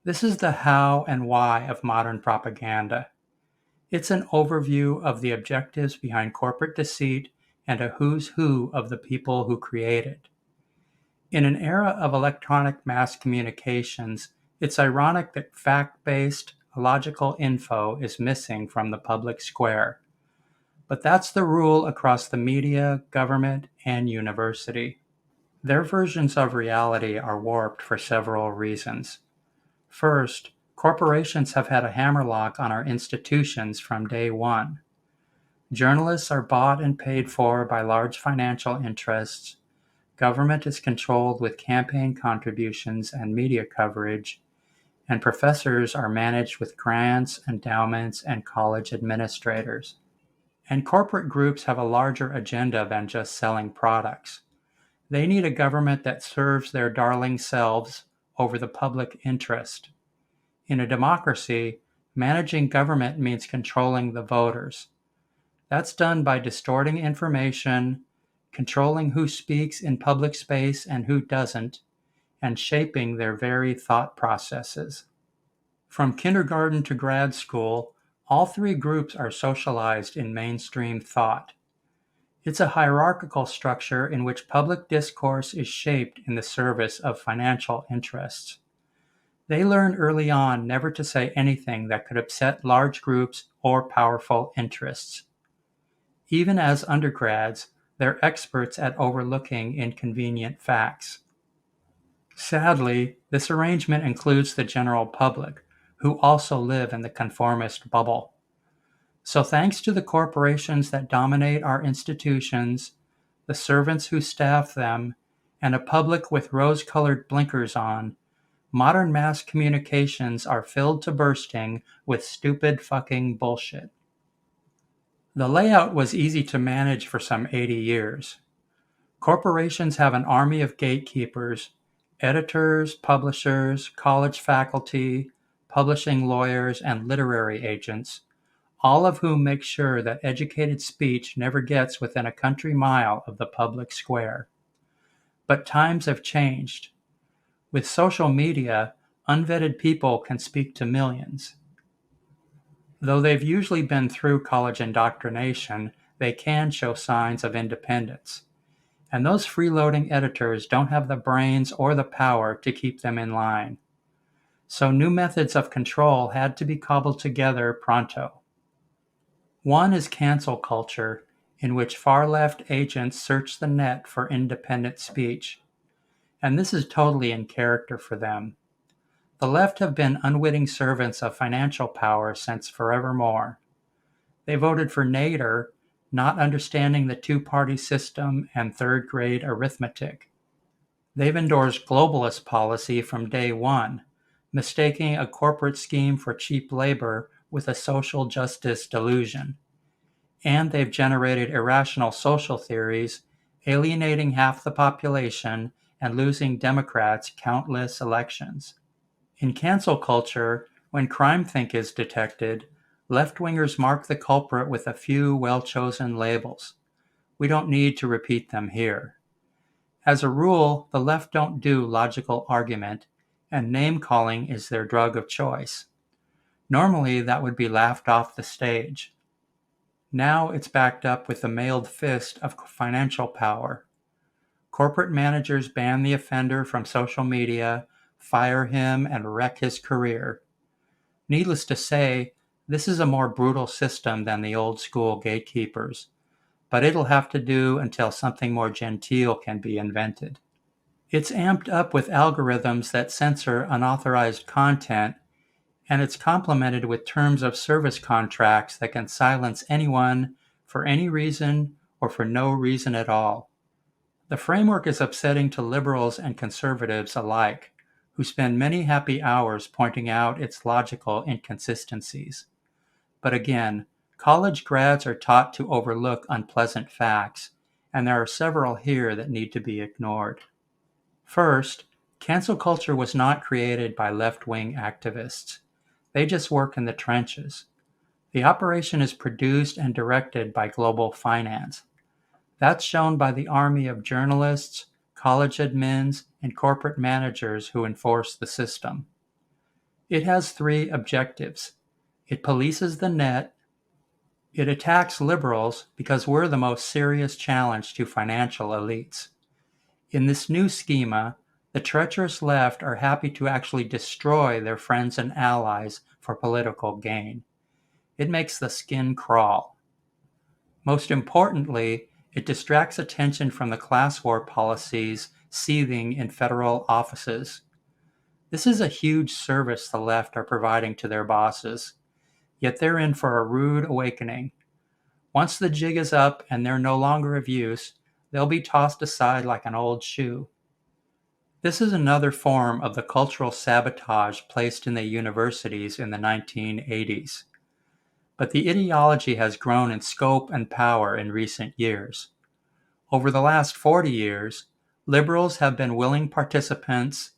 This is the how and why of modern propaganda. It's an overview of the objectives behind corporate deceit and a who's who of the people who create it. In an era of electronic mass communications, it's ironic that fact-based, logical info is missing from the public square. But that's the rule across the media, government, and university. Their versions of reality are warped for several reasons. First, corporations have had a hammerlock on our institutions from day one. Journalists are bought and paid for by large financial interests. Government is controlled with campaign contributions and media coverage, and professors are managed with grants, endowments, and college administrators. And corporate groups have a larger agenda than just selling products. They need a government that serves their darling selves over the public interest. In a democracy, managing government means controlling the voters. That's done by distorting information, controlling who speaks in public space and who doesn't, and shaping their very thought processes. From kindergarten to grad school, all three groups are socialized in mainstream thought. It's a hierarchical structure in which public discourse is shaped in the service of financial interests. They learn early on never to say anything that could upset large groups or powerful interests. Even as undergrads, they're experts at overlooking inconvenient facts. Sadly, this arrangement includes the general public, who also live in the conformist bubble. So thanks to the corporations that dominate our institutions, the servants who staff them, and a public with rose-colored blinkers on, modern mass communications are filled to bursting with stupid fucking bullshit. The layout was easy to manage for some 80 years. Corporations have an army of gatekeepers, editors, publishers, college faculty, publishing lawyers, and literary agents, all of whom make sure that educated speech never gets within a country mile of the public square. But times have changed. With social media, unvetted people can speak to millions. Though they've usually been through college indoctrination, they can show signs of independence. And those freeloading editors don't have the brains or the power to keep them in line. So new methods of control had to be cobbled together pronto. One is cancel culture, in which far-left agents search the net for independent speech. And this is totally in character for them. The left have been unwitting servants of financial power since forevermore. They voted for Nader, not understanding the two-party system and third-grade arithmetic. They've endorsed globalist policy from day one, mistaking a corporate scheme for cheap labor with a social justice delusion. And they've generated irrational social theories, alienating half the population and losing Democrats countless elections. In cancel culture, when crime-think is detected, left-wingers mark the culprit with a few well-chosen labels. We don't need to repeat them here. As a rule, the left don't do logical argument, and name-calling is their drug of choice. Normally, that would be laughed off the stage. Now it's backed up with the mailed fist of financial power. Corporate managers ban the offender from social media, fire him, and wreck his career. Needless to say, this is a more brutal system than the old-school gatekeepers, but it'll have to do until something more genteel can be invented. It's amped up with algorithms that censor unauthorized content, and it's complemented with terms of service contracts that can silence anyone for any reason or for no reason at all. The framework is upsetting to liberals and conservatives alike, who spend many happy hours pointing out its logical inconsistencies. But again, college grads are taught to overlook unpleasant facts, and there are several here that need to be ignored. First, cancel culture was not created by left-wing activists. They just work in the trenches. The operation is produced and directed by global finance. That's shown by the army of journalists, college admins, and corporate managers who enforce the system. It has three objectives. It polices the net. It attacks liberals because we're the most serious challenge to financial elites. In this new schema, the treacherous left are happy to actually destroy their friends and allies for political gain. It makes the skin crawl. Most importantly, it distracts attention from the class war policies seething in federal offices. This is a huge service the left are providing to their bosses, yet they're in for a rude awakening. Once the jig is up and they're no longer of use, they'll be tossed aside like an old shoe. This is another form of the cultural sabotage placed in the universities in the 1980s. But the ideology has grown in scope and power in recent years. Over the last 40 years, liberals have been willing participants,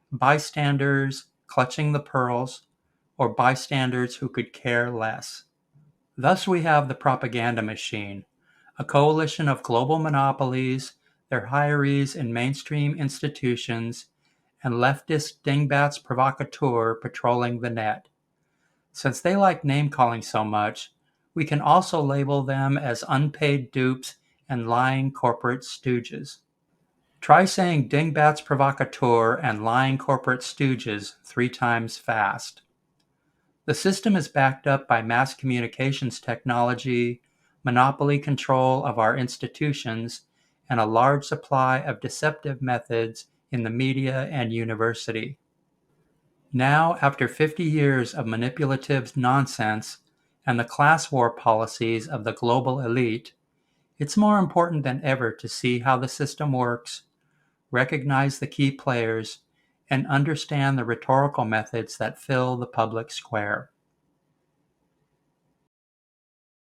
bystanders clutching the pearls, or bystanders who could care less. Thus we have the propaganda machine, a coalition of global monopolies, their hirees in mainstream institutions, and leftist dingbats provocateurs patrolling the net. Since they like name-calling so much, we can also label them as unpaid dupes and lying corporate stooges. Try saying dingbats provocateur and lying corporate stooges 3 times fast. The system is backed up by mass communications technology, monopoly control of our institutions, and a large supply of deceptive methods in the media and university. Now, after 50 years of manipulative nonsense and the class war policies of the global elite, it's more important than ever to see how the system works, recognize the key players, and understand the rhetorical methods that fill the public square.